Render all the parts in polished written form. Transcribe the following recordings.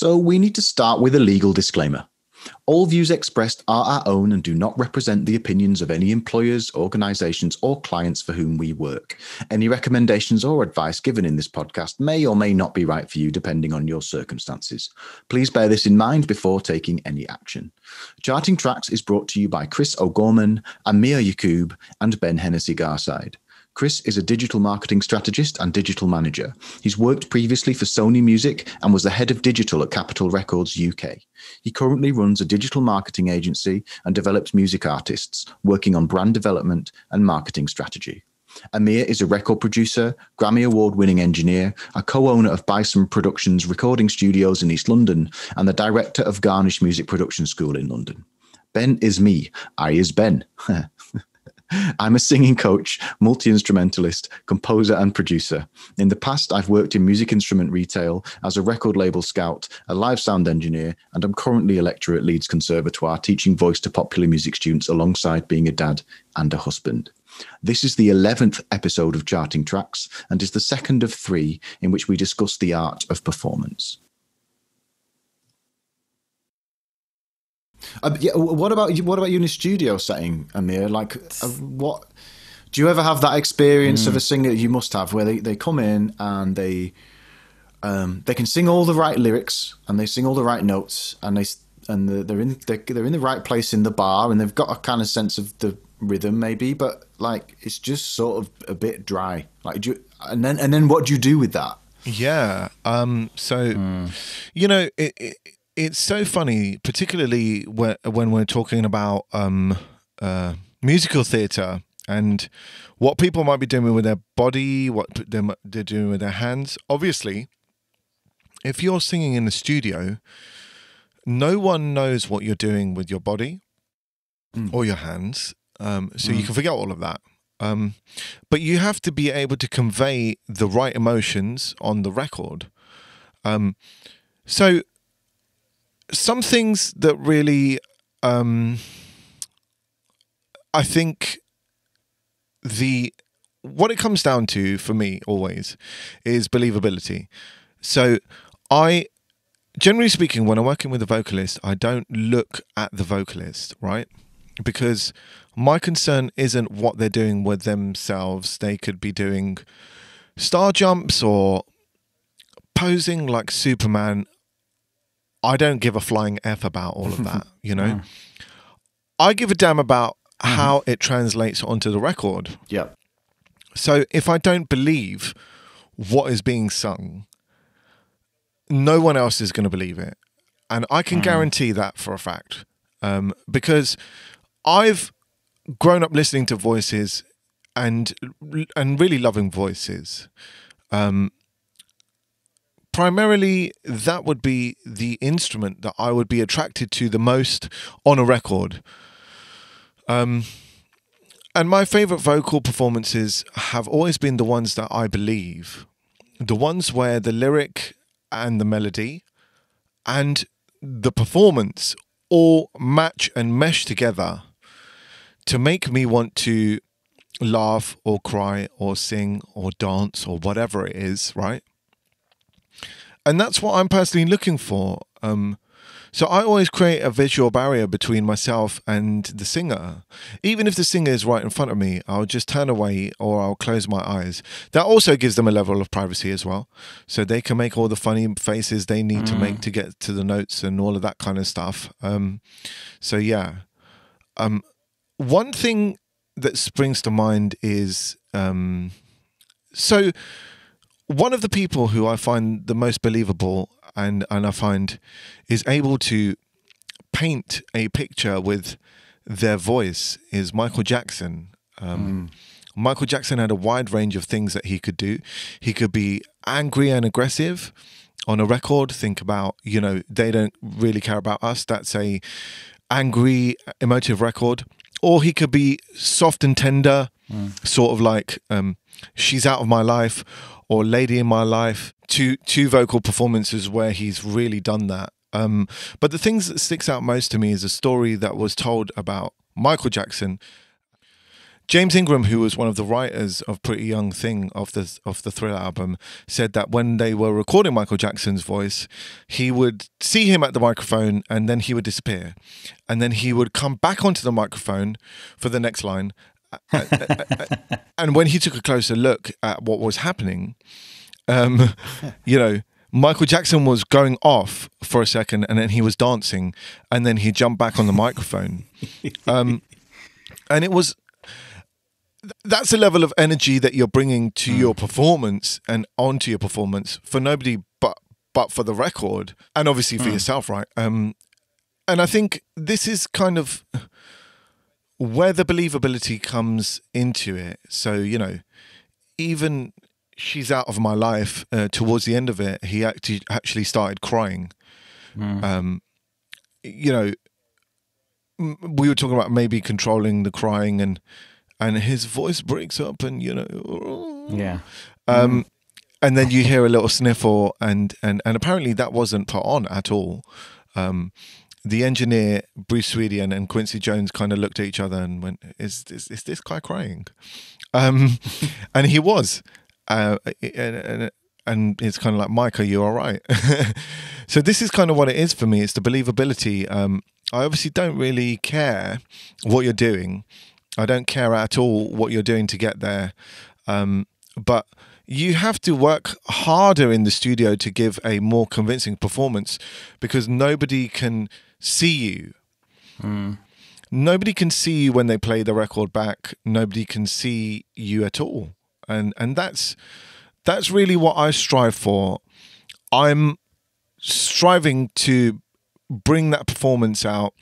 So we need to start with a legal disclaimer. All views expressed are our own and do not represent the opinions of any employers, organisations, or clients for whom we work. Any recommendations or advice given in this podcast may or may not be right for you depending on your circumstances. Please bear this in mind before taking any action. Charting Tracks is brought to you by Chris O'Gorman, Amir Yaqub, and Ben Hennessy-Garside. Chris is a digital marketing strategist and digital manager. He's worked previously for Sony Music and was the head of digital at Capitol Records UK. He currently runs a digital marketing agency and develops music artists, working on brand development and marketing strategy. Amir is a record producer, Grammy Award-winning engineer, a co-owner of Bison Productions recording studios in East London, and the director of Garnish Music Production School in London. Ben is me. I is Ben. I'm a singing coach, multi-instrumentalist, composer and producer. In the past, I've worked in music instrument retail as a record label scout, a live sound engineer, and I'm currently a lecturer at Leeds Conservatoire teaching voice to popular music students alongside being a dad and a husband. This is the 11th episode of Charting Tracks and is the second of 3 in which we discuss the art of performance. What about you in a studio setting, Amir? Like, what do you ever have that experience of a singer? You must have, where they come in and they can sing all the right lyrics and they sing all the right notes and they're in the right place in the bar and they've got a kind of sense of the rhythm maybe, but like it's just sort of a bit dry. Like, and then what do you do with that? Yeah. You know, it's so funny, particularly when we're talking about musical theatre and what people might be doing with their body, what they're doing with their hands. Obviously, if you're singing in the studio, no one knows what you're doing with your body or your hands, so you can forget all of that. But you have to be able to convey the right emotions on the record. So some things that really, I think what it comes down to for me always is believability. So generally speaking, when I'm working with a vocalist, I don't look at the vocalist, right? Because my concern isn't what they're doing with themselves. They could be doing star jumps or posing like Superman. I don't give a flying F about all of that, you know? I give a damn about how it translates onto the record. Yeah. So if I don't believe what is being sung, no one else is going to believe it. And I can guarantee that for a fact. Because I've grown up listening to voices and really loving voices. Primarily, that would be the instrument that I would be attracted to the most on a record. And my favourite vocal performances have always been the ones that I believe. The ones where the lyric and the melody and the performance all match and mesh together to make me want to laugh or cry or sing or dance or whatever it is, right? And that's what I'm personally looking for. So I always create a visual barrier between myself and the singer. Even if the singer is right in front of me, I'll just turn away or I'll close my eyes. That also gives them a level of privacy as well. So they can make all the funny faces they need to make to get to the notes and all of that kind of stuff. So yeah. One thing that springs to mind is... one of the people who I find the most believable and I find is able to paint a picture with their voice is Michael Jackson. Michael Jackson had a wide range of things that he could do. He could be angry and aggressive on a record. Think about, They Don't Really Care About Us. That's a angry, emotive record. Or he could be soft and tender, sort of like She's Out of My Life or Lady in My Life. Two vocal performances where he's really done that. But the things that sticks out most to me is a story that was told about Michael Jackson. James Ingram, who was one of the writers of Pretty Young Thing of the Thriller album, said that when they were recording Michael Jackson's voice, he would see him at the microphone and then he would disappear, and then he would come back onto the microphone for the next line. And when he took a closer look at what was happening, Michael Jackson was going off for a second, and then he was dancing, and then he jumped back on the microphone. And it was, that's a level of energy that you're bringing to your performance and onto your performance for nobody but for the record, and obviously for yourself, right? And I think this is kind of where the believability comes into it. So, even She's Out of My Life, towards the end of it, he actually started crying. We were talking about maybe controlling the crying, and his voice breaks up, and and then you hear a little sniffle, and apparently that wasn't put on at all. The engineer Bruce Sweetie and Quincy Jones kind of looked at each other and went, "Is this guy crying?" And he was. And it's kind of like, Mike, are you all right? So this is kind of what it is for me. It's the believability. I obviously don't really care what you're doing. I don't care at all what you're doing to get there. But you have to work harder in the studio to give a more convincing performance, because nobody can see you. Nobody can see you when they play the record back. Nobody can see you at all. And that's really what I strive for. I'm striving to bring that performance out.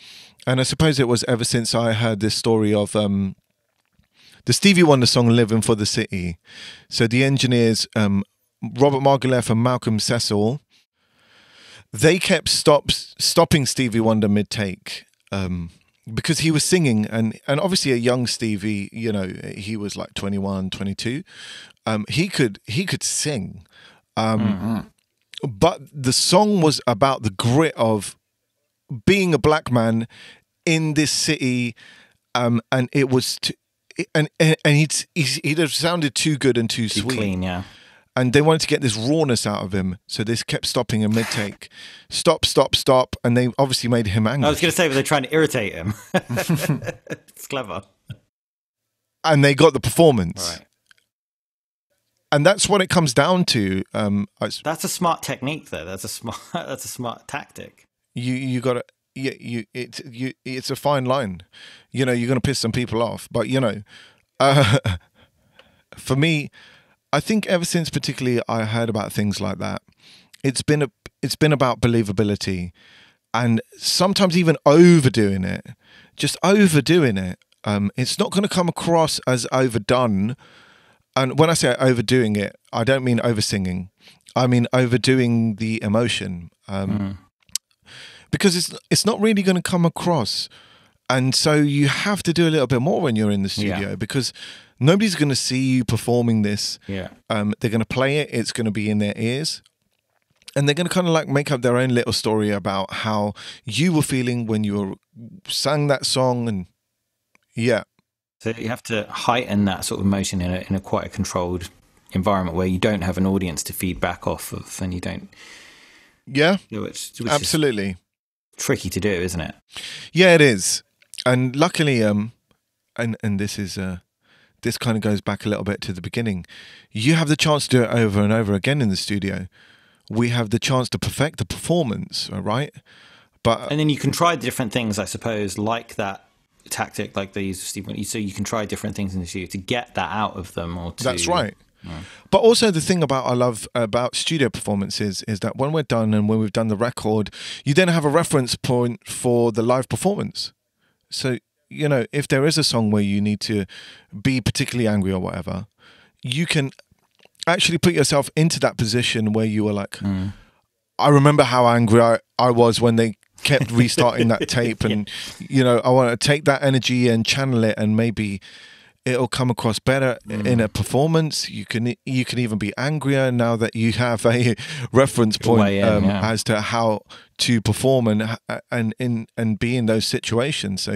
And I suppose it was ever since I heard this story of the Stevie Wonder song "Living for the City." So the engineers, Robert Margouleff and Malcolm Cecil, they kept stopping Stevie Wonder mid-take, because he was singing, and obviously a young Stevie, he was like 21, 22. He could sing. But the song was about the grit of being a black man in this city, and it was and he'd have sounded too good and too sweet. Clean, yeah. And they wanted to get this rawness out of him, so they kept stopping him mid-take. Stop, and they obviously made him angry. I was going to say, but they're trying to irritate him. It's clever. And they got the performance. Right. And that's what it comes down to. That's a smart technique, though. That's a smart tactic. You got to, it's a fine line. You're going to piss some people off, but for me, I think ever since particularly I heard about things like that, it's been about believability, and sometimes even overdoing it. Just overdoing it. It's not going to come across as overdone. And when I say overdoing it, I don't mean over-singing. I mean overdoing the emotion. Because it's not really going to come across. And so you have to do a little bit more when you're in the studio, because nobody's going to see you performing this. Yeah. They're going to play it. It's going to be in their ears. And they're going to kind of like make up their own little story about how you were feeling when you sang that song. And so you have to heighten that sort of emotion in a quite a controlled environment where you don't have an audience to feed back off of, and you don't. Yeah, which absolutely. Is tricky to do, isn't it? Yeah, it is. And luckily, and this is this kind of goes back a little bit to the beginning. You have the chance to do it over and over again in the studio. We have the chance to perfect the performance, right? And then you can try different things, I suppose, like that tactic, like they use Steve. So you can try different things in the studio to get that out of them, That's right. But also the thing I love about studio performances is that when we're done and when we've done the record, you then have a reference point for the live performance. So, if there is a song where you need to be particularly angry or whatever, you can actually put yourself into that position where you were like, I remember how angry I was when they kept restarting that tape, and I want to take that energy and channel it, and maybe it'll come across better in a performance. You can even be angrier now that you have a reference point as to how to perform and be in those situations. So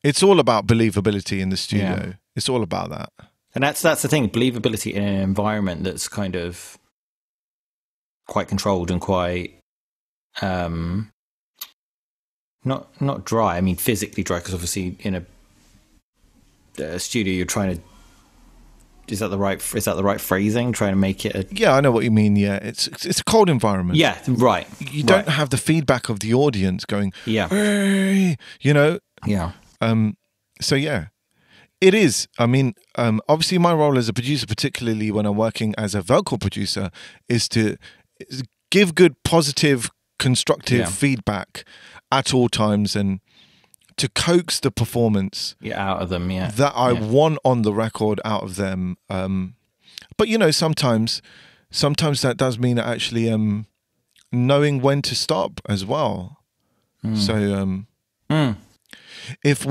It's all about believability in the studio. Yeah. It's all about that. And that's the thing, believability in an environment that's kind of quite controlled and quite not dry. I mean, physically dry, because obviously in a studio you're trying to. Is that the right phrasing? Trying to make it. Yeah, I know what you mean. Yeah, it's a cold environment. Yeah, right. You don't have the feedback of the audience going. Yeah. Hey, you know. Yeah. So yeah, it is. I mean, obviously, my role as a producer, particularly when I'm working as a vocal producer, is to give good, positive, constructive feedback at all times and to coax the performance out of them, that I want on the record out of them. But you know, sometimes that does mean actually knowing when to stop as well. So if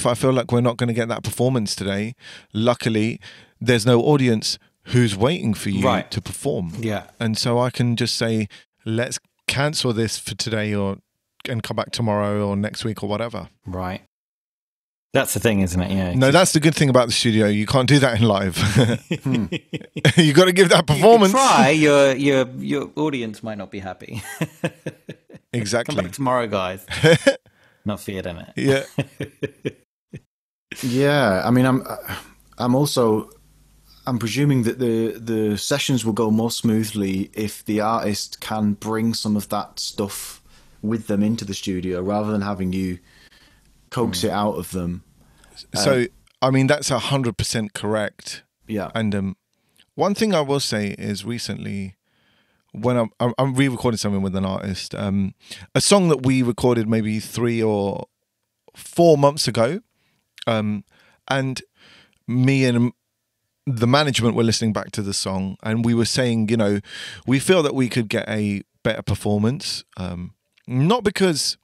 I feel like we're not going to get that performance today, luckily there's no audience who's waiting for you to perform. Yeah. And so I can just say, let's cancel this for today and come back tomorrow or next week or whatever. Right. That's the thing, isn't it? Yeah. No, that's the good thing about the studio. You can't do that in live. You got to give that performance. You try. Your audience might not be happy. Exactly. Come back tomorrow, guys. Not feared, innit? Yeah. Yeah. I mean, I'm presuming that the sessions will go more smoothly if the artist can bring some of that stuff with them into the studio rather than having you coax it out of them. So, I mean, that's 100% correct. Yeah. And one thing I will say is recently, when I'm re-recording something with an artist, a song that we recorded maybe 3 or 4 months ago, and me and the management were listening back to the song, and we were saying, you know, we feel that we could get a better performance. Not because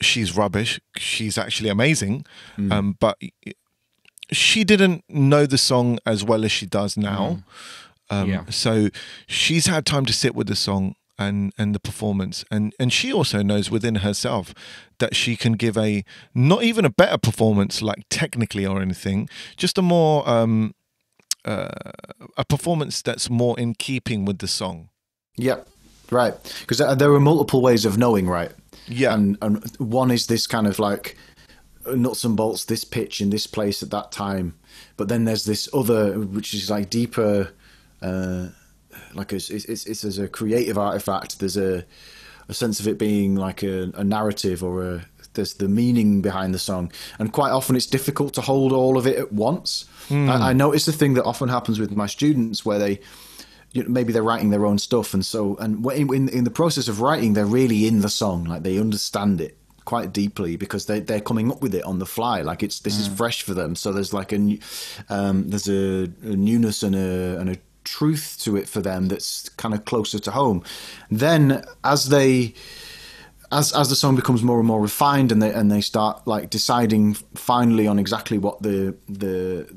she's rubbish, she's actually amazing, but she didn't know the song as well as she does now. So she's had time to sit with the song and the performance, and she also knows within herself that she can give not even a better performance, like technically or anything, just a more a performance that's more in keeping with the song. Yep. Right, because there are multiple ways of knowing, right? Yeah. And one is this kind of like nuts and bolts, this pitch in this place at that time. But then there's this other, which is like deeper, like it's as a creative artifact. There's a sense of it being like a narrative or there's the meaning behind the song. And quite often it's difficult to hold all of it at once. I notice the thing that often happens with my students where maybe they're writing their own stuff, and in the process of writing, they're really in the song, like they understand it quite deeply because they're coming up with it on the fly, like this is fresh for them. So there's like there's a newness and a truth to it for them that's kind of closer to home. Then as the song becomes more and more refined, and they start like deciding finally on exactly what the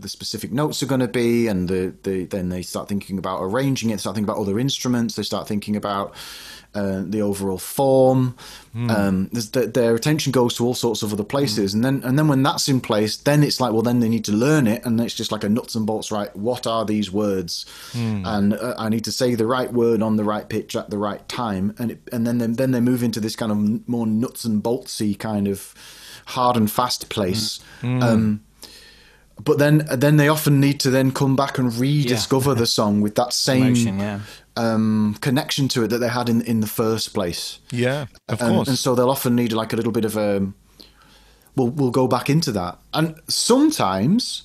specific notes are going to be, and then they start thinking about arranging it, start thinking about other instruments, they start thinking about the overall form. Their attention goes to all sorts of other places, and then when that's in place, then it's like, well, then they need to learn it, and it's just like a nuts and bolts. Right, what are these words? And I need to say the right word on the right pitch at the right time, and then they move into this kind of more nuts and boltsy kind of hard and fast place. But then they often need to then come back and rediscover the song with that same connection to it that they had in the first place. Yeah, of course. And so they'll often need like a little bit of we'll go back into that. And sometimes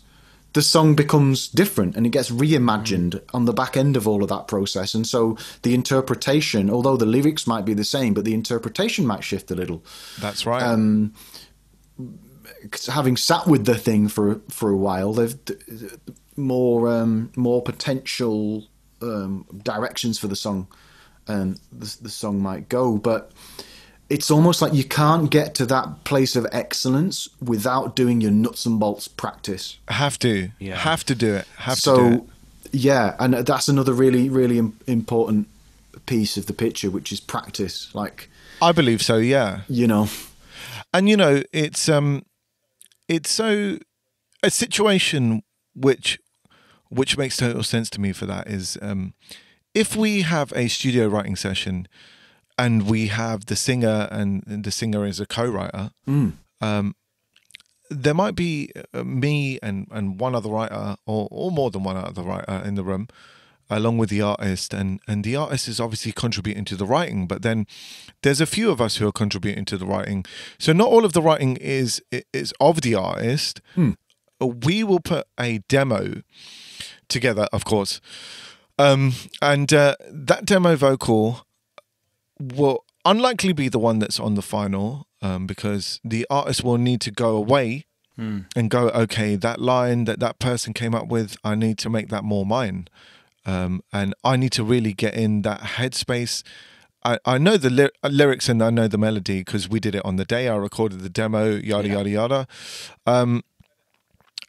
the song becomes different and it gets reimagined on the back end of all of that process. And so the interpretation, although the lyrics might be the same, but the interpretation might shift a little. That's right. Having sat with the thing for a while, they've more potential directions for the song, the song might go. But it's almost like you can't get to that place of excellence without doing your nuts and bolts practice. Have to do it. Have to do it. Yeah, and that's another really, really important piece of the picture, which is practice. Like, I believe so. Yeah. You know. And it's so a situation which makes total sense to me for that is if we have a studio writing session and we have the singer and the singer is a co-writer, there might be me and one other writer or more than one other writer in the room along with the artist, and the artist is obviously contributing to the writing, but then there's a few of us who are contributing to the writing. So not all of the writing is of the artist. We will put a demo together, of course, and that demo vocal will unlikely be the one that's on the final, because the artist will need to go away and go, okay, that line that person came up with, I need to make that more mine. And I need to really get in that headspace. I know the lyrics and I know the melody because we did it on the day. I recorded the demo, yada, yada, yada. And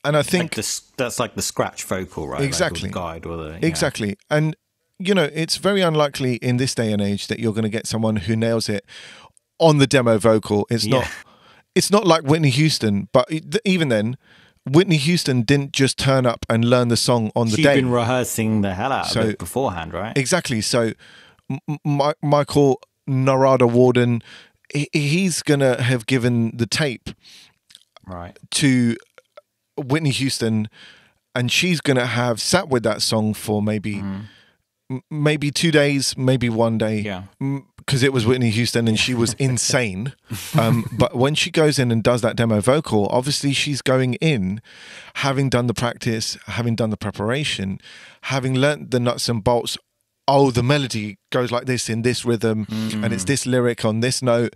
I think... that's like the scratch vocal, right? Exactly. Like the guide or the... Exactly. And, it's very unlikely in this day and age that you're going to get someone who nails it on the demo vocal. It's not like Whitney Houston, but even then... Whitney Houston didn't just turn up and learn the song on the day. She'd been rehearsing the hell out of it beforehand, right? Exactly. So Michael Narada Warden, he's going to have given the tape to Whitney Houston, and she's going to have sat with that song for maybe 2 days, maybe 1 day, because it was Whitney Houston and she was insane. But when she goes in and does that demo vocal, obviously she's going in, having done the practice, having done the preparation, having learnt the nuts and bolts. Oh, the melody goes like this in this rhythm, and it's this lyric on this note.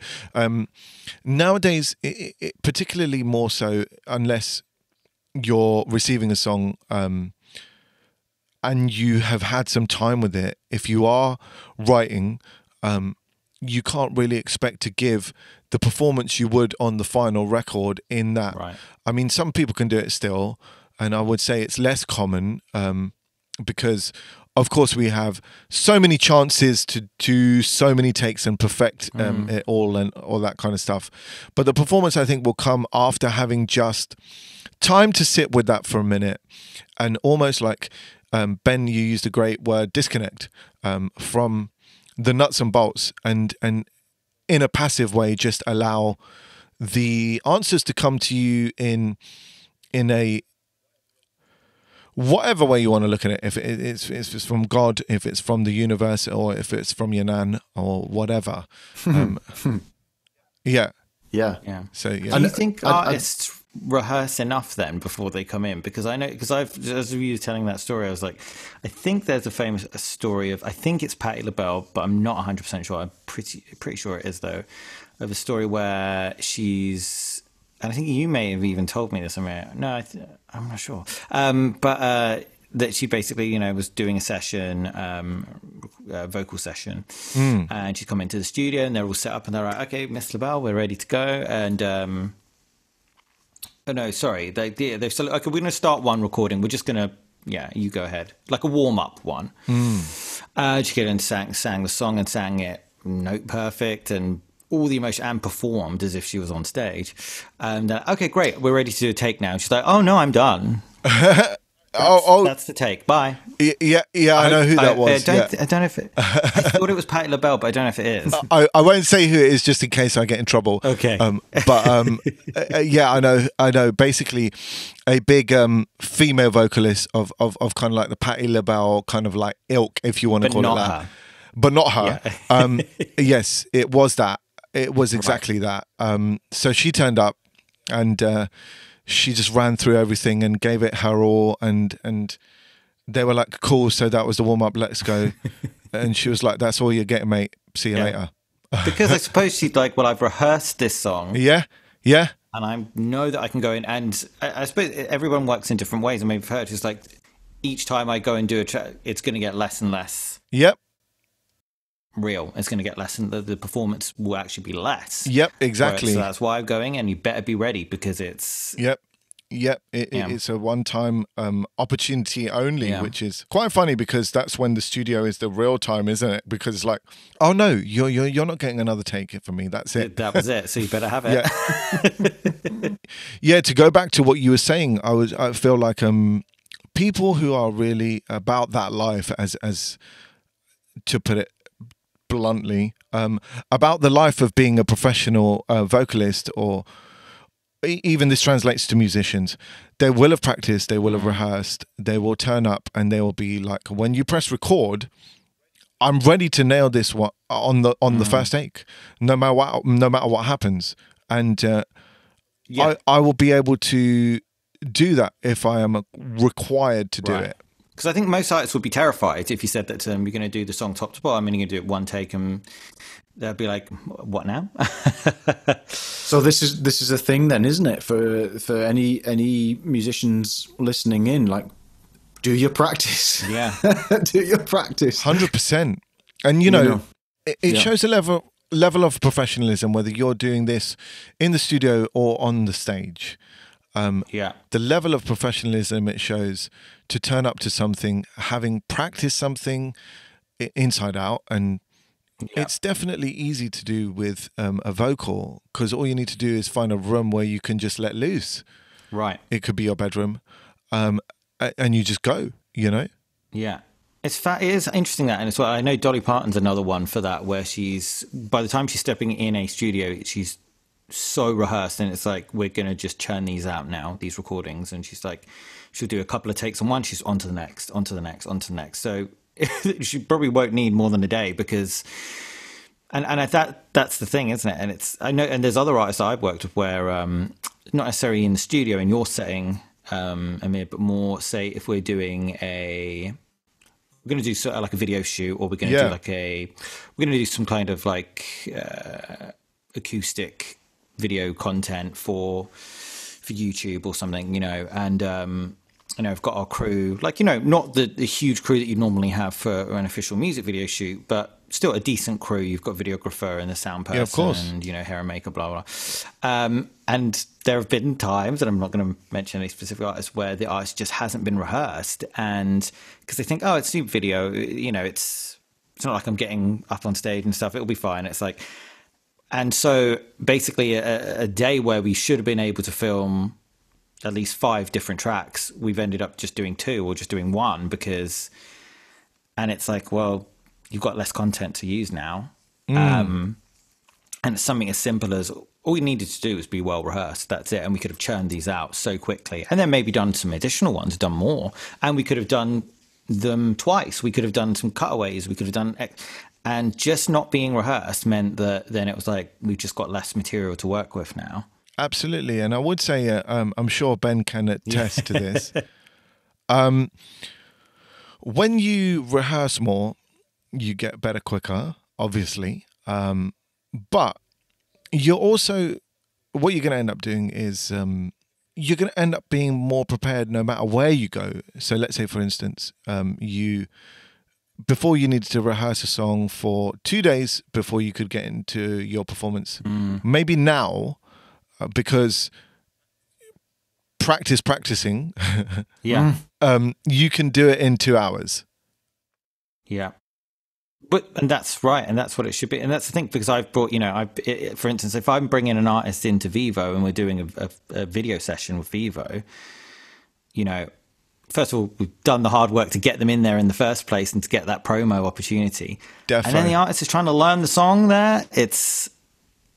Nowadays, it particularly more so, unless you're receiving a song and you have had some time with it, if you are writing, you can't really expect to give the performance you would on the final record in that. Right. I mean, some people can do it still, and I would say it's less common because, of course, we have so many chances to do so many takes and perfect it all and all that kind of stuff. But the performance, I think, will come after having just time to sit with that for a minute and almost like... Ben, you used a great word, disconnect from the nuts and bolts, and in a passive way, just allow the answers to come to you in a whatever way you want to look at it. If it's from God, if it's from the universe, or if it's from your nan, or whatever. Yeah. So yeah. Do you think artists rehearse enough then before they come in? Because I know, as you were telling that story, I was like, I think there's a famous story of, I think it's Patti LaBelle, but I'm not 100% sure. I'm pretty sure it is though, of a story where she's, and I think you may have even told me this. I'm not sure. But that she basically, was doing a session, vocal session, and she'd come into the studio and they're all set up and they're like, okay, Miss LaBelle, we're ready to go. And, oh no, sorry. They've said, okay, we're going to start one recording. We're just going to, you go ahead. Like a warm-up one. She came in and sang the song and sang it note perfect and all the emotion and performed as if she was on stage. And okay, great. We're ready to do a take now. And she's like, oh no, I'm done. That's the take. Bye. Yeah. I know who that was. I don't know if it. I thought it was Patti LaBelle, but I don't know if it is. I won't say who it is just in case I get in trouble. Okay. Yeah, I know. Basically, a big female vocalist of kind of like the Patti LaBelle kind of like ilk, if you want to call it that. But not her. Yeah. Yes, it was that. It was exactly that. So she turned up and. She just ran through everything and gave it her all, and they were like, cool, so that was the warm-up, let's go. And she was like, that's all you're getting, mate, see you later. Because I suppose she'd like, well, I've rehearsed this song. Yeah. And I know that I can go in, and I suppose everyone works in different ways. I mean, for her, it's like, each time I go and do a track, it's going to get less and less. Yep. Real. It's going to get less, and the performance will actually be less. Yep, exactly. So that's why I'm going, and you better be ready because it's. Yep. Yep, it's a one-time opportunity only, which is quite funny because that's when the studio is the real time, isn't it? Because it's like, oh no, you're not getting another take from me. That's it. That was it. So you better have it. Yeah. To go back to what you were saying, I feel like people who are really about that life, as to put it bluntly, about the life of being a professional vocalist, or even this translates to musicians, they will have practiced, they will have rehearsed, they will turn up and they will be like, when you press record, I'm ready to nail this one on the first take, no matter what happens. And I will be able to do that if I am required to do it. Because I think most artists would be terrified if you said that to them, you're going to do the song top to bottom and you're going to do it one take, and they'll be like, what now? So this is a thing then, isn't it, for any musicians listening in? Like, do your practice. Yeah. Do your practice. 100%. And you know it shows a level of professionalism, whether you're doing this in the studio or on the stage. The level of professionalism it shows to turn up to something having practiced something inside out, and it's definitely easy to do with a vocal, because all you need to do is find a room where you can just let loose. Right. It could be your bedroom, and you just go, Yeah. It is interesting that, and it's I know Dolly Parton's another one for that, where by the time she's stepping in a studio, she's so rehearsed, and it's like, we're going to just churn these out now, these recordings, and she's like, she'll do a couple of takes on one, she's on to the next, on to the next, on to the next. So she probably won't need more than a day, because and that's the thing, isn't it? And I know, and there's other artists I've worked with where not necessarily in the studio in your setting, Amir, but more, say, if we're doing we're going to do sort of like a video shoot, or we're going to do we're going to do some kind of like acoustic video content for YouTube or something, and I've got our crew, like, not the huge crew that you normally have for an official music video shoot, but still a decent crew. You've got videographer and the sound person, of course, and hair and makeup, blah blah. And there have been times, and I'm not going to mention any specific artists, where the artist just hasn't been rehearsed, and because they think, oh, it's new video, it's not like I'm getting up on stage and stuff, it'll be fine. It's like, and so basically a day where we should have been able to film at least 5 different tracks, we've ended up just doing 2 or just doing 1, and it's like, well, you've got less content to use now. And it's something as simple as, all we needed to do was be well rehearsed. That's it. And we could have churned these out so quickly, and then maybe done some additional ones, done more, and we could have done them twice. We could have done some cutaways. We could have done, and just not being rehearsed meant that then it was like, we've just got less material to work with now. Absolutely. And I would say, I'm sure Ben can attest to this. When you rehearse more, you get better quicker, obviously. But you're also, what you're going to end up doing is you're going to end up being more prepared no matter where you go. So let's say, for instance, before you needed to rehearse a song for 2 days before you could get into your performance. Maybe now, because practicing, you can do it in 2 hours. Yeah. And that's right, and that's what it should be, and that's the thing, because I've brought, for instance, if I'm bringing an artist into Vivo and we're doing a video session with Vivo, first of all, we've done the hard work to get them in there in the first place and to get that promo opportunity. Definitely. And then the artist is trying to learn the song there. It's,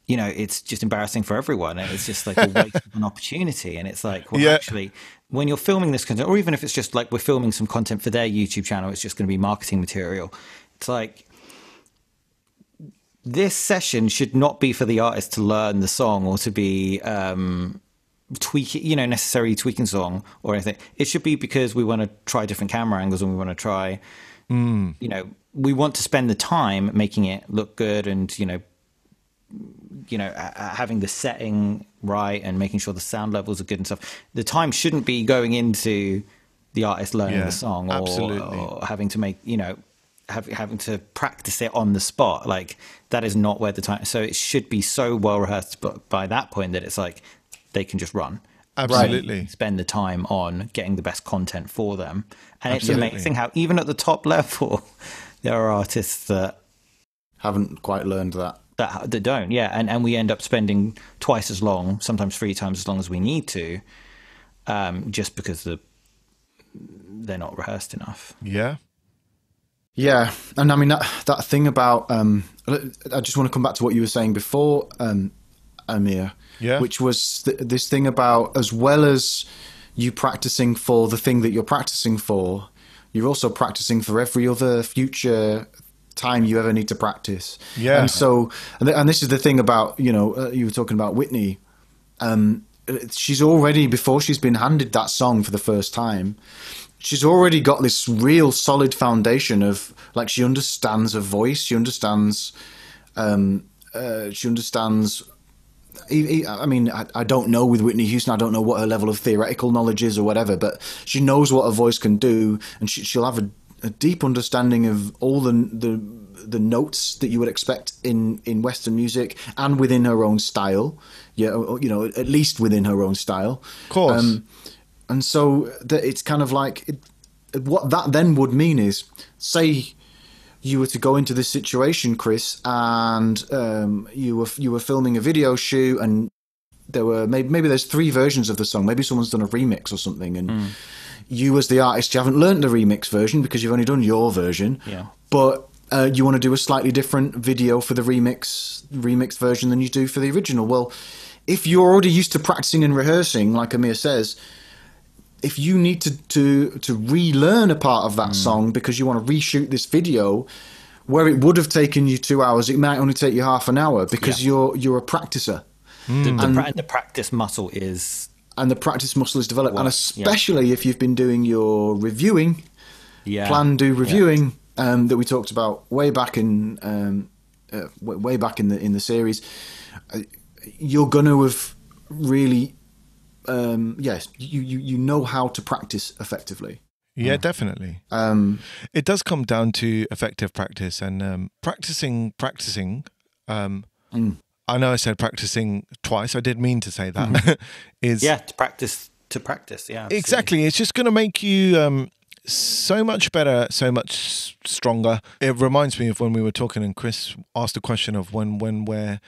it's just embarrassing for everyone, and it's just like a waste of an opportunity. And it's like, well, actually, when you're filming this content, or even if it's just like we're filming some content for their YouTube channel, it's just going to be marketing material. It's like, this session should not be for the artist to learn the song or to be necessarily tweaking song or anything. It should be because we want to try different camera angles, and we want to try, we want to spend the time making it look good, and, having the setting right and making sure the sound levels are good and stuff. The time shouldn't be going into the artist learning the song or having to make, having to practice it on the spot. Like, that is not where the time. So it should be so well rehearsed, but by that point that it's like they can just run. Absolutely. Spend the time on getting the best content for them. And Absolutely. it's amazing how even at the top level, there are artists that haven't quite learned that. That don't, yeah. And we end up spending twice as long, sometimes 3 times as long as we need to, just because they're not rehearsed enough. Yeah. Yeah. And I mean, that thing about, I just want to come back to what you were saying before, Amir, which was this thing about, as well as you practicing for the thing that you're practicing for, you're also practicing for every other future time you ever need to practice. Yeah. And so, and this is the thing about, you were talking about Whitney. She's already, before she's been handed that song for the first time, she's already got this real solid foundation of, like, she understands her voice. She understands, I mean, I don't know with Whitney Houston, I don't know what her level of theoretical knowledge is or whatever, but she knows what her voice can do, and she'll have a deep understanding of all the notes that you would expect in Western music, and within her own style. Yeah, at least within her own style. Of course. And so it's kind of like, what that then would mean is, say you were to go into this situation, Chris, and you were filming a video shoot, and there were maybe there's 3 versions of the song. Maybe someone's done a remix or something, and you as the artist, you haven't learned the remix version because you've only done your version. Yeah. But you want to do a slightly different video for the remix version than you do for the original. Well, if you're already used to practicing and rehearsing, like Amir says, if you need to relearn a part of that song because you want to reshoot this video, where it would have taken you 2 hours, it might only take you half an hour because you're a practicer. The practice muscle is... And the practice muscle is developed. And especially if you've been doing your reviewing, plan, do reviewing, that we talked about way back in the series, you're going to have really... yes, you know how to practice effectively. Yeah, definitely. It does come down to effective practice and practicing. I know I said practicing twice. I did mean to say that. To practice. Yeah, absolutely. Exactly. It's just going to make you so much better, so much stronger. It reminds me of when we were talking and Chris asked the question of when we're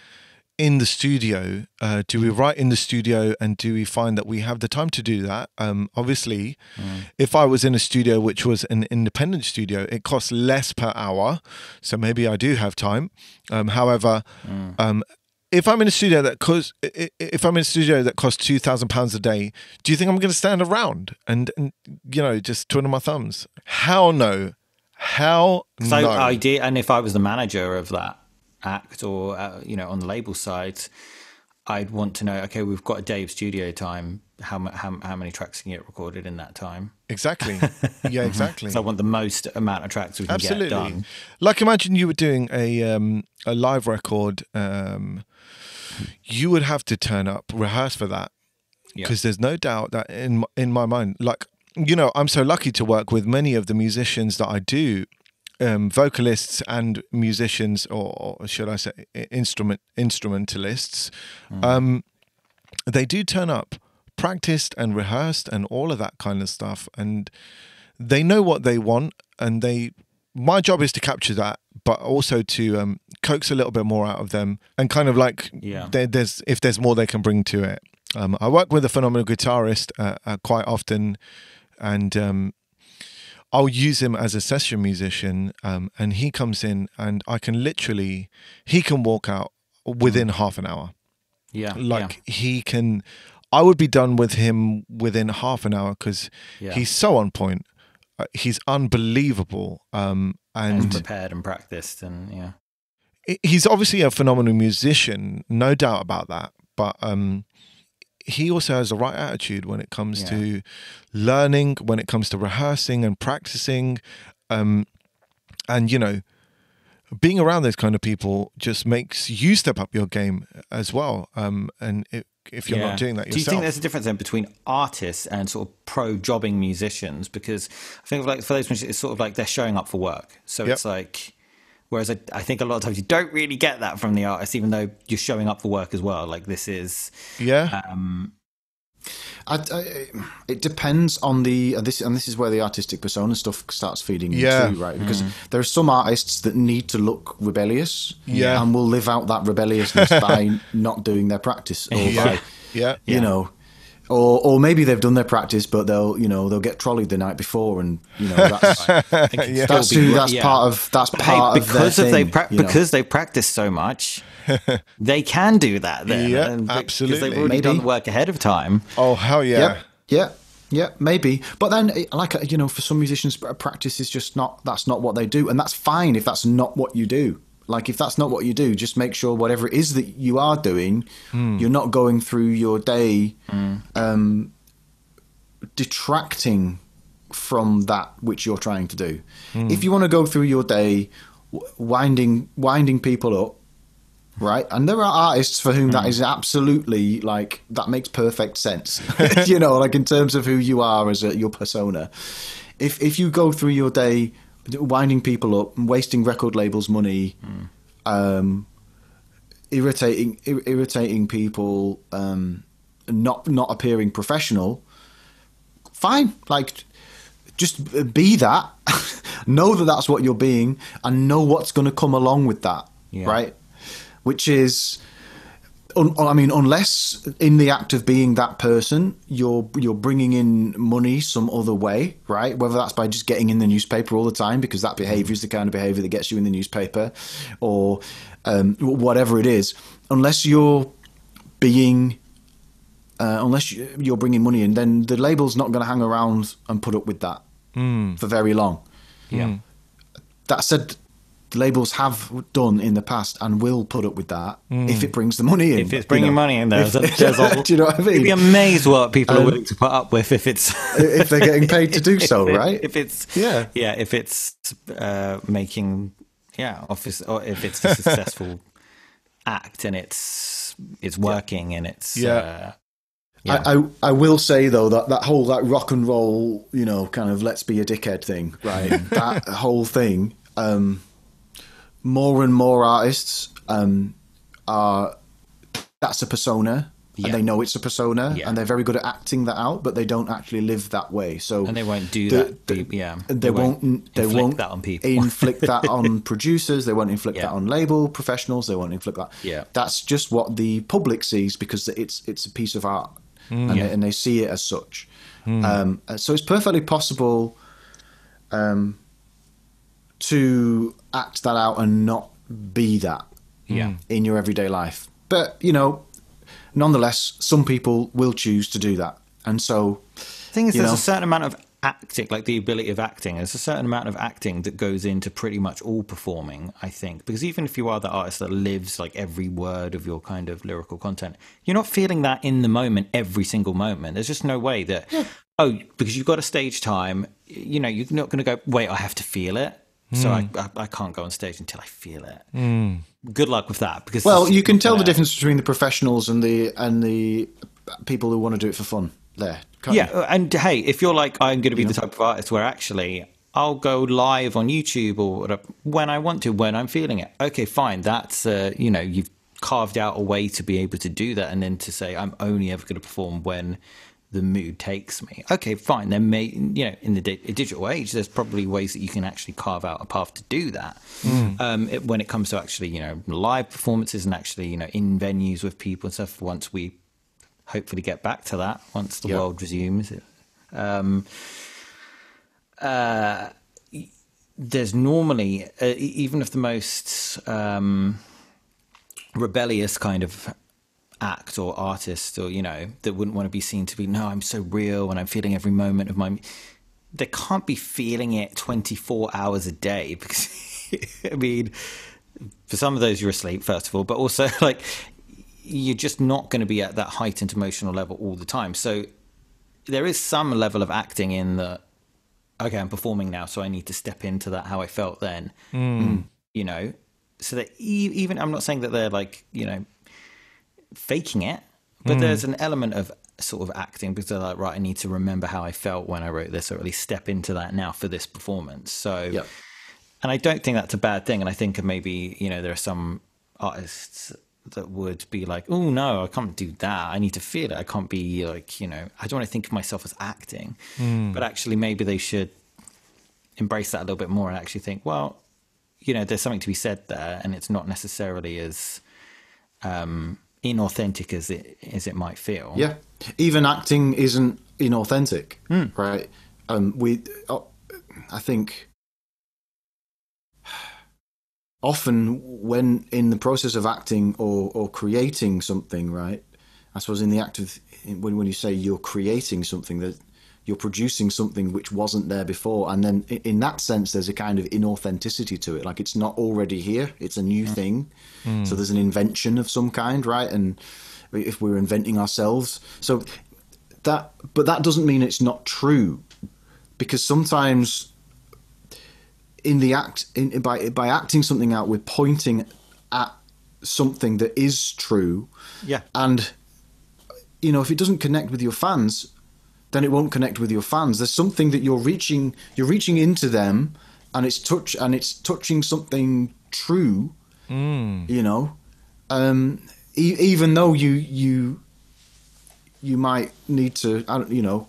in the studio, do we write in the studio, and do we find that we have the time to do that? Obviously, if I was in a studio which was an independent studio, it costs less per hour, so maybe I do have time. However, if I'm in a studio that costs £2,000 a day, do you think I'm going to stand around and just twiddle my thumbs? Hell no. No. I did, and if I was the manager of that act or on the label side, I'd want to know, okay, we've got a day of studio time, how many tracks can get recorded in that time? Exactly. Yeah, exactly. So I want the most amount of tracks we can get done. Like, imagine you were doing a live record, you would have to turn up, rehearse for that, because there's no doubt that in my mind, like, I'm so lucky to work with many of the musicians that I do, vocalists and musicians, or should I say instrumentalists. They do turn up practiced and rehearsed and all of that kind of stuff, and they know what they want, and my job is to capture that, but also to coax a little bit more out of them, and kind of like if there's more they can bring to it. I work with a phenomenal guitarist quite often, and I'll use him as a session musician, and he comes in, and he can walk out within half an hour. I would be done with him within half an hour because he's so on point. He's unbelievable. And prepared and practiced, and he's obviously a phenomenal musician, no doubt about that. But he also has the right attitude when it comes to learning, when it comes to rehearsing and practicing. And, being around those kind of people just makes you step up your game as well. If you're not doing that yourself. Do you think there's a difference then between artists and sort of pro jobbing musicians? Because I think like for those musicians, it's sort of like they're showing up for work. So it's like, whereas I think a lot of times you don't really get that from the artist, even though you're showing up for work as well. Like this is... It depends on this is where the artistic persona stuff starts feeding in Yeah. too, right? Because there are some artists that need to look rebellious, Yeah. and will live out that rebelliousness by not doing their practice, or by, Yeah. you know, or maybe they've done their practice, but they'll get trolleyed the night before, and that's that's part of because their thing, because they practice so much. They can do that then. Yeah, because absolutely. they've already done the work ahead of time. Oh, hell yeah. Yeah, maybe. But then, for some musicians, practice is just that's not what they do. And that's fine if that's not what you do. Like, if that's not what you do, just make sure whatever it is that you are doing, you're not going through your day detracting from that which you're trying to do. If you want to go through your day winding people up, right? And there are artists for whom that is absolutely, like, that makes perfect sense. Like, in terms of who you are as your persona. If you go through your day winding people up and wasting record labels' money, irritating people, not appearing professional, fine. Like, just be that. Know that that's what you're being, and know what's going to come along with that, right? Which is, unless in the act of being that person, you're bringing in money some other way, right? Whether that's by just getting in the newspaper all the time, because that behavior is the kind of behavior that gets you in the newspaper, or whatever it is. Unless you're bringing money in, then the label's not going to hang around and put up with that for very long. Yeah. That said, the labels have done in the past and will put up with that if it brings the money in. If it's bringing money in, do you know what I mean? You'd be amazed what people are willing to put up with if they're getting paid to do so, right? If it's making office, or if it's a successful act and it's working and it's I will say though that whole rock and roll, kind of let's be a dickhead thing, right? That whole thing. More and more artists that's a persona, and they know it's a persona, and they're very good at acting that out, but they don't actually live that way. So and they won't do that. They won't inflict that on people. Inflict that on producers. They won't inflict that on label professionals. They won't inflict that. Yeah, that's just what the public sees because it's a piece of art, and they see it as such. So it's perfectly possible to act that out and not be that in your everyday life. But, nonetheless, some people will choose to do that. And so... The thing is, there's a certain amount of acting, like the ability of acting. There's a certain amount of acting that goes into pretty much all performing, I think. Because even if you are the artist that lives like every word of your kind of lyrical content, you're not feeling that in the moment, every single moment. There's just no way that, because you've got a stage time, you're not going to go, wait, I have to feel it. So I can't go on stage until I feel it. Good luck with that. Because you can tell the difference between the professionals and the people who want to do it for fun. There, can't you? And hey, if you're like, I'm going to be the type of artist where actually I'll go live on YouTube or whatever, when I want to, when I'm feeling it. Okay, fine. That's you've carved out a way to be able to do that, and then to say I'm only ever going to perform when the mood takes me. Okay, fine. Then in the digital age, there's probably ways that you can actually carve out a path to do that. When it comes to actually, live performances and actually, in venues with people and stuff, once we hopefully get back to that, once the world resumes it. There's normally, even if the most rebellious kind of act or artist, or that wouldn't want to be seen to be, no, I'm so real and I'm feeling every moment of my, they can't be feeling it 24 hours a day, because I mean, for some of those you're asleep, first of all, but also like you're just not going to be at that heightened emotional level all the time. So there is some level of acting in the, okay, I'm performing now, so I need to step into that how I felt then. So that even, I'm not saying that they're like faking it, but there's an element of sort of acting, because they're like, right, I need to remember how I felt when I wrote this, or at least step into that now for this performance. So and I don't think that's a bad thing, and I think maybe there are some artists that would be like, oh no, I can't do that. I need to feel it. I can't be like, I don't want to think of myself as acting. But actually, maybe they should embrace that a little bit more and actually think, well, there's something to be said there, and it's not necessarily as inauthentic as it might feel. Yeah, even acting isn't inauthentic, right? I think often when in the process of acting or creating something, right? I suppose in the act of when you say you're creating something, that you're producing something which wasn't there before, and then in that sense there's a kind of inauthenticity to it, like it's not already here, it's a new thing. So there's an invention of some kind, right? And if we're inventing ourselves, but that doesn't mean it's not true, because sometimes in the act, by acting something out, we're pointing at something that is true. Yeah. And if it doesn't connect with your fans, then it won't connect with your fans. There's something that you're reaching into them, and it's touching something true. Even though you might need to,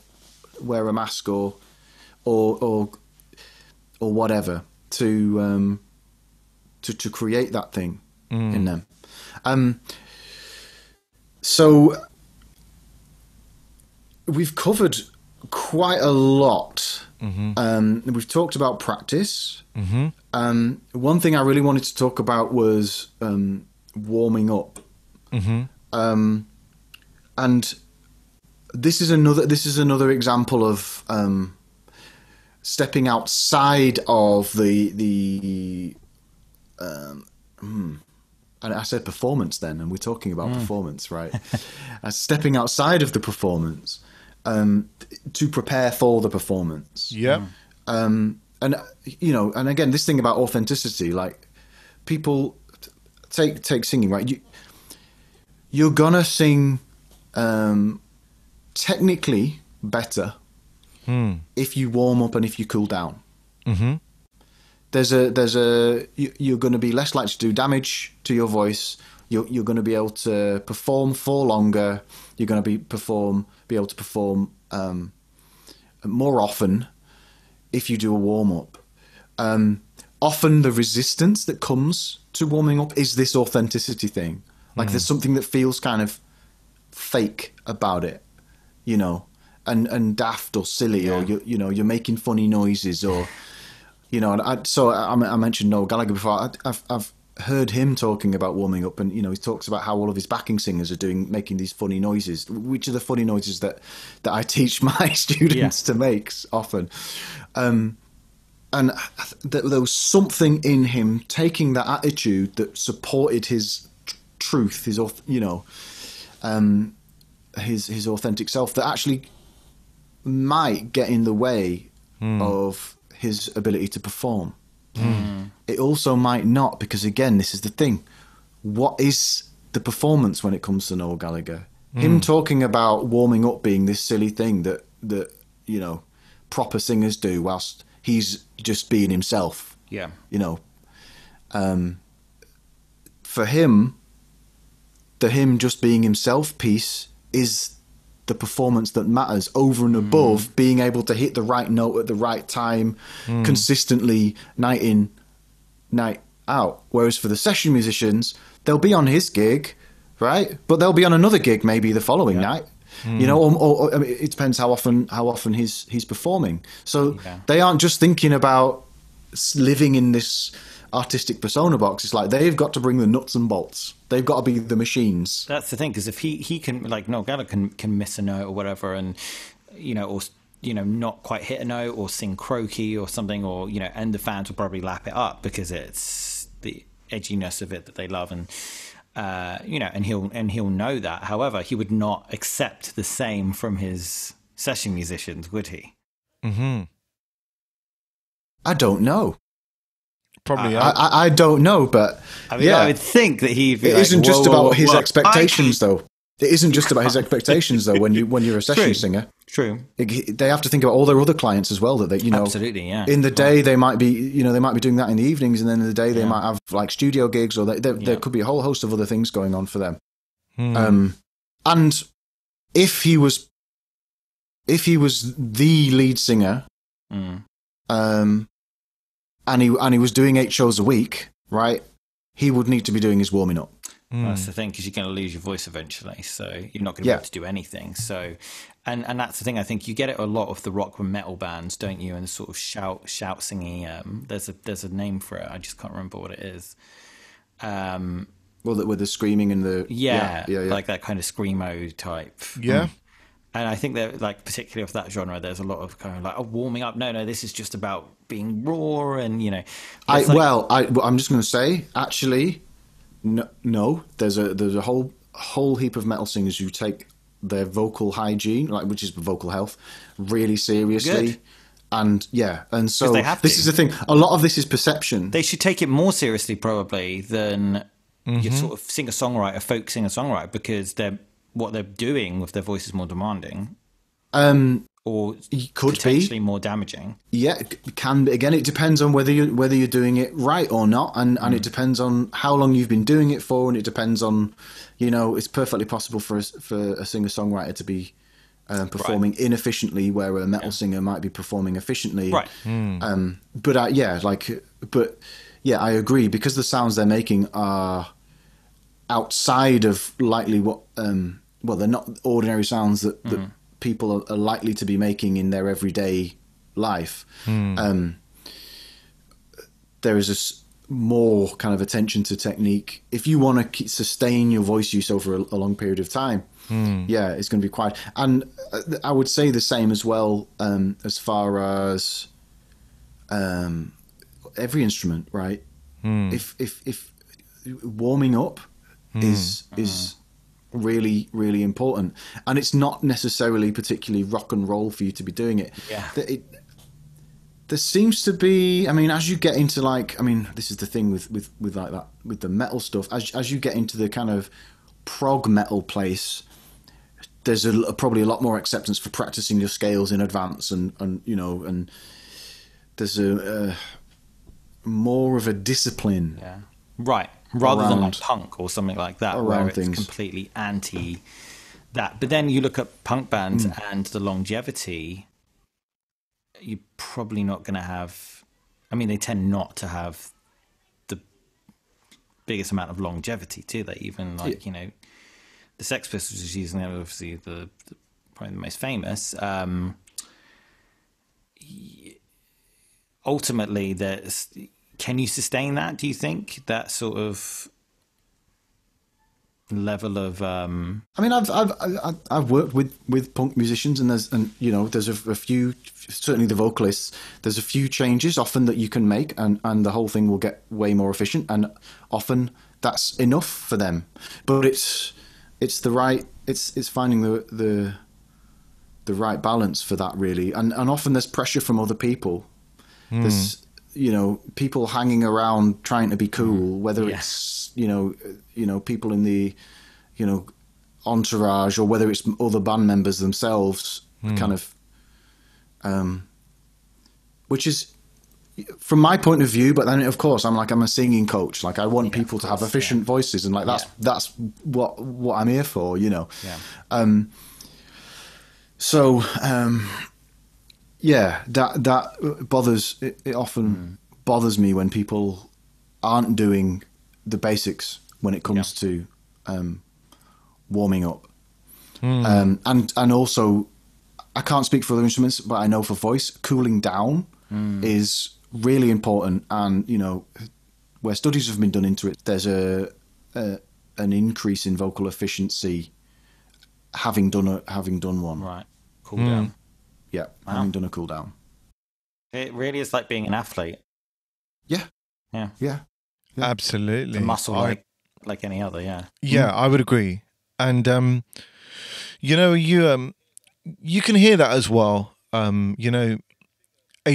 wear a mask or whatever to create that thing in them. So we've covered quite a lot. We've talked about practice. One thing I really wanted to talk about was warming up. And this is another example of stepping outside of the and I said performance then, and we're talking about performance, right? Stepping outside of the performance to prepare for the performance. Yeah. And again, this thing about authenticity, like people take singing, right? You're gonna sing technically better if you warm up and if you cool down. You're going to be less likely to do damage to your voice. You're going to be able to perform for longer. You're going to be able to perform more often if you do a warm up. Often the resistance that comes to warming up is this authenticity thing. Like there's something that feels kind of fake about it, and daft or silly, or you're making funny noises, or and I mentioned Noel Gallagher before. I've heard him talking about warming up, and he talks about how all of his backing singers are making these funny noises, which are the funny noises that I teach my students to make often. And there was something in him taking that attitude that supported his truth, his authentic self, that actually might get in the way of his ability to perform. It also might not, because again, this is the thing. What is the performance when it comes to Noel Gallagher? Him talking about warming up being this silly thing that proper singers do whilst he's just being himself. Yeah. For him, the him just being himself piece is the performance that matters, over and above being able to hit the right note at the right time consistently, night in, night out. Whereas for the session musicians, they'll be on his gig, right? But they'll be on another gig maybe the following night. Or I mean, it depends how often he's performing. So they aren't just thinking about living in this artistic persona box. It's like they've got to bring the nuts and bolts. They've got to be the machines. That's the thing, because if he can, like Noel Gallagher can miss a note or whatever, and not quite hit a note or sing croaky or something, or and the fans will probably lap it up because it's the edginess of it that they love, and and he'll know that. However, he would not accept the same from his session musicians, would he? I don't know. Probably. I don't know, but I mean, I would think that it isn't just about his expectations, though. It isn't just about his expectations, though. When you're a session singer, True. They have to think about all their other clients as well. That they, Absolutely, yeah. In the day they might be, they might be doing that in the evenings, and then in the day they might have like studio gigs, or there could be a whole host of other things going on for them. And if he was the lead singer, and he was doing 8 shows a week, right? He would need to be doing his warming up. Well, that's the thing, because you're going to lose your voice eventually, so you're not going to be able to do anything. So, and that's the thing. I think you get it a lot of the rock and metal bands, don't you? And the sort of shout singing. There's a name for it. I just can't remember what it is. Well, with the screaming and the like that kind of screamo type. Yeah. Mm. And I think that, like, particularly of that genre, there's a lot of kind of like, warming up. No, this is just about being raw, and I'm just going to say, actually, no. There's a whole heap of metal singers who take their vocal hygiene, which is vocal health, really seriously. Good. And so this is the thing. A lot of this is perception. They should take it more seriously, probably, than your sort of singer-songwriter, folk singer-songwriter, because what they're doing with their voice is more demanding, or could potentially more damaging. Yeah, it can be. Again, it depends on whether you're doing it right or not, and it depends on how long you've been doing it for, and it depends on, it's perfectly possible for a singer-songwriter to be performing inefficiently, where a metal singer might be performing efficiently. Right. But I agree, because the sounds they're making are outside of likely what they're not ordinary sounds that people are likely to be making in their everyday life. There is more kind of attention to technique. If you want to sustain your voice use over a long period of time, it's going to be quiet. And I would say the same as well, as far as every instrument, right? If warming up is really, really important, and it's not necessarily particularly rock and roll for you to be doing it. There seems to be, as you get into this is the thing with like that, with the metal stuff, as you get into the kind of prog metal place, there's probably a lot more acceptance for practicing your scales in advance, and there's a more of a discipline. Yeah. Right. Rather than like punk or something like that, where it's completely anti that. But then you look at punk bands and the longevity, you're probably not going to have... they tend not to have the biggest amount of longevity, do they? Even the Sex Pistols is using them, obviously the probably the most famous. Ultimately, there's... Can you sustain that, do you think? That sort of level of... I've worked with punk musicians, and there's a few, certainly the vocalists, there's a few changes often that you can make, and the whole thing will get way more efficient, and often that's enough for them. But it's finding the right balance for that, really. And often there's pressure from other people. There's people hanging around trying to be cool, whether it's people in the entourage, or whether it's other band members themselves, kind of which is, from my point of view, but then of course I'm a singing coach, I want people to have efficient voices, and that's what I'm here for, that bothers. It often bothers me when people aren't doing the basics when it comes to warming up. And also, I can't speak for other instruments, but I know for voice, cooling down is really important. And where studies have been done into it, there's an increase in vocal efficiency having done one. Right, cool down. Yeah, having done a cool down. It really is like being an athlete. Yeah. Absolutely. The muscle, like any other, Yeah, I would agree. And you can hear that as well. A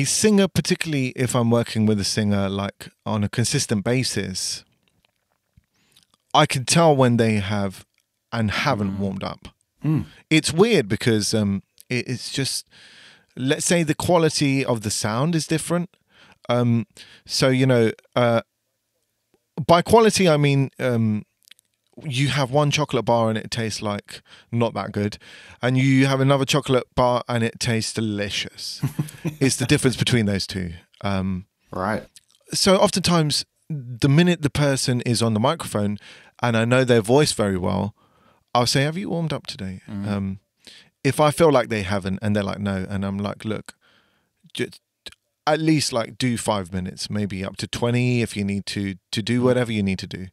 singer, particularly if I'm working with a singer on a consistent basis, I can tell when they have and haven't warmed up. It's weird because it's just, let's say the quality of the sound is different. So, by quality, I mean, you have one chocolate bar and it tastes like not that good, and you have another chocolate bar and it tastes delicious. It's the difference between those two. Right. So oftentimes, the minute the person is on the microphone and I know their voice very well, I'll say, have you warmed up today? If I feel like they haven't and they're like, no, and I'm like, look, just at least like do 5 minutes, maybe up to 20 if you need to do whatever you need to do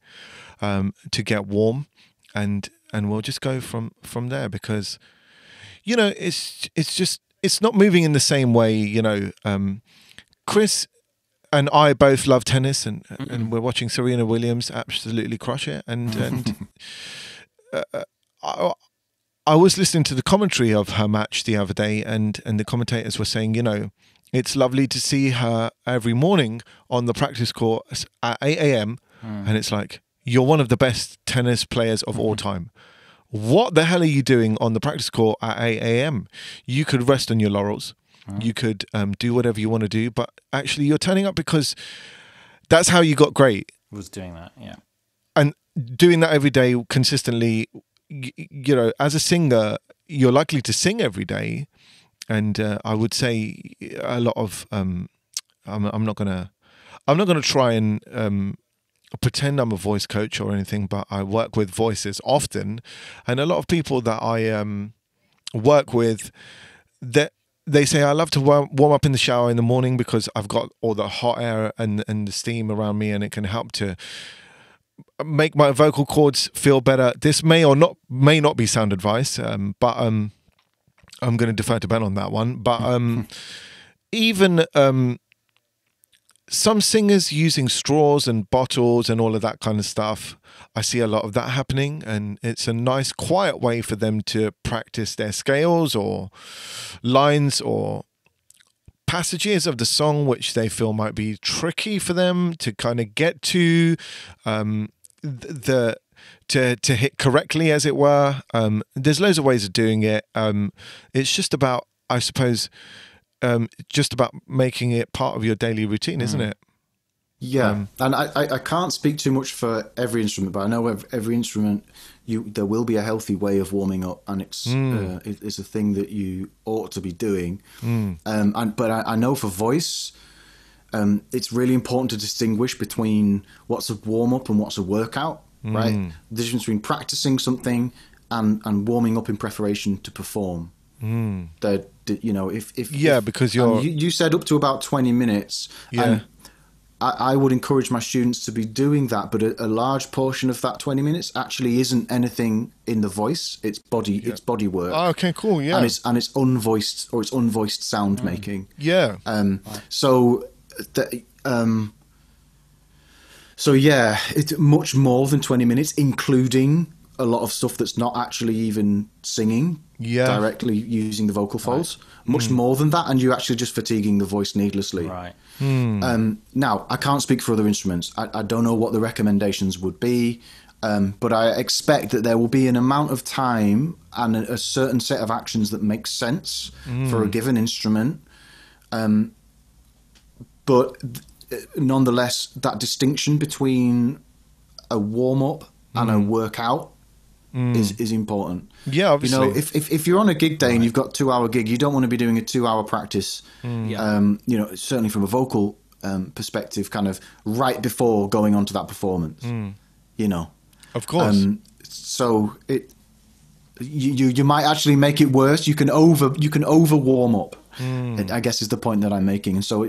to get warm, and we'll just go from there, because it's not moving in the same way. Chris and I both love tennis, and we're watching Serena Williams absolutely crush it, and I was listening to the commentary of her match the other day, and the commentators were saying, it's lovely to see her every morning on the practice court at 8 a.m. And it's like, you're one of the best tennis players of all time. What the hell are you doing on the practice court at 8 a.m.? You could rest on your laurels. You could do whatever you want to do, but actually you're turning up because that's how you got great. Was doing that, yeah. And doing that every day consistently, as a singer, you're likely to sing every day. And I would say a lot of I'm not gonna try and pretend I'm a voice coach or anything, but I work with voices often, and a lot of people that I work with, that they say, I love to warm up in the shower in the morning because I've got all the hot air and the steam around me, and it can help to make my vocal cords feel better. This may not be sound advice, but I'm going to defer to Ben on that one. But even some singers using straws and bottles and all of that kind of stuff, I see a lot of that happening, and it's a nice quiet way for them to practice their scales or lines or passages of the song which they feel might be tricky for them to kind of get to to hit correctly, as it were. There's loads of ways of doing it. It's just about, I suppose, just about making it part of your daily routine, isn't it? Yeah, and I can't speak too much for every instrument, but I know every instrument, there will be a healthy way of warming up, and it's a thing that you ought to be doing. But I know for voice, it's really important to distinguish between what's a warm up and what's a workout. Right, the difference between practicing something and warming up in preparation to perform. That because you said up to about 20 minutes. Yeah. And I would encourage my students to be doing that, but a large portion of that 20 minutes actually isn't anything in the voice. It's body work. Oh, okay, cool. Yeah, and it's unvoiced sound making. Yeah. So yeah, it's much more than 20 minutes, including a lot of stuff that's not actually even singing directly using the vocal folds. Much more than that, and you're actually just fatiguing the voice needlessly. Right. Now, I can't speak for other instruments. I don't know what the recommendations would be, but I expect that there will be an amount of time and a certain set of actions that make sense for a given instrument. But nonetheless, that distinction between a warm-up and a workout is important. Yeah, obviously. If you're on a gig day and you've got a 2-hour gig, you don't want to be doing a 2-hour practice. Certainly from a vocal perspective, kind of right before going on to that performance. Of course. So you might actually make it worse. You can over warm up. I guess is the point that I'm making. And so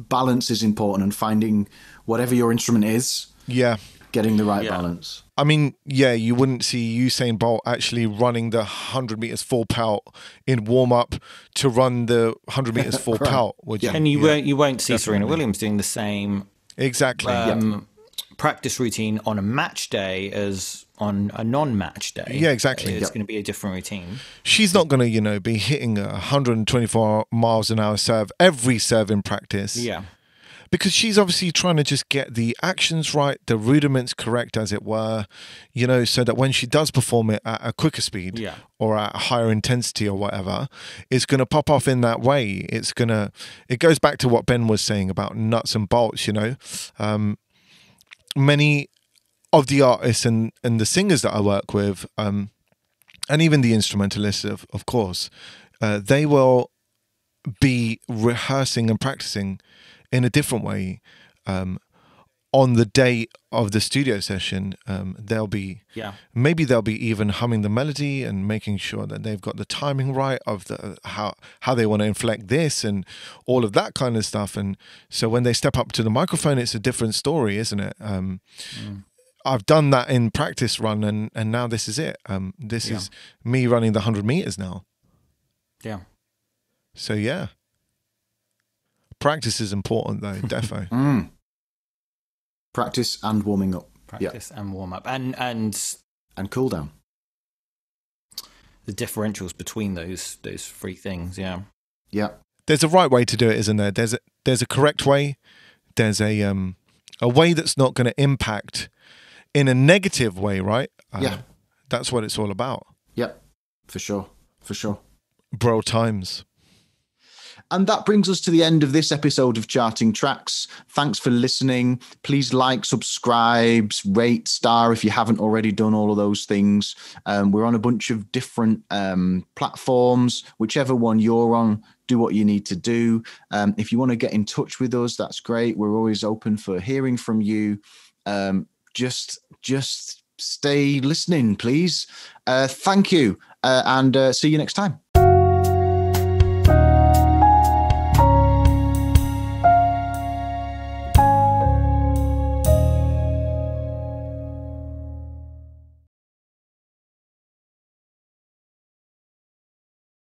balance is important, and finding whatever your instrument is. Yeah. Getting the right balance. I mean, yeah, you wouldn't see Usain Bolt actually running the 100 meters full pelt in warm up to run the 100 meters full pelt, would you? And you won't see Serena Williams doing the same practice routine on a match day as on a non-match day. Yeah, exactly. It's going to be a different routine. She's not going to, be hitting a 124 miles an hour serve every serve in practice. Yeah. because she's obviously trying to just get the actions right, the rudiments correct, as it were, you know, so that when she does perform it at a quicker speed or at a higher intensity or whatever, it's going to pop off in that way. It goes back to what Ben was saying about nuts and bolts, you know. Many of the artists and the singers that I work with, and even the instrumentalists, of course, they will be rehearsing and practicing in a different way. On the day of the studio session, they'll be even humming the melody and making sure that they've got the timing right of the how they want to inflect this and all of that kind of stuff. And so when they step up to the microphone, it's a different story, isn't it? I've done that in practice run, and now this is it. This is me running the 100 meters now. Yeah. So yeah, practice is important though, defo. Practice and warming up. Practice and warm up, and cool down. The differentials between those three things. Yeah. Yeah. There's a right way to do it, isn't there? There's a correct way. There's a way that's not going to impact in a negative way, right? That's what it's all about. Yep, for sure. Bro times. And that brings us to the end of this episode of Charting Tracks. Thanks for listening. Please like, subscribe, rate, star if you haven't already done all of those things. We're on a bunch of different platforms. Whichever one you're on, do what you need to do. If you want to get in touch with us, that's great. We're always open for hearing from you. Just stay listening, please. Thank you, and see you next time.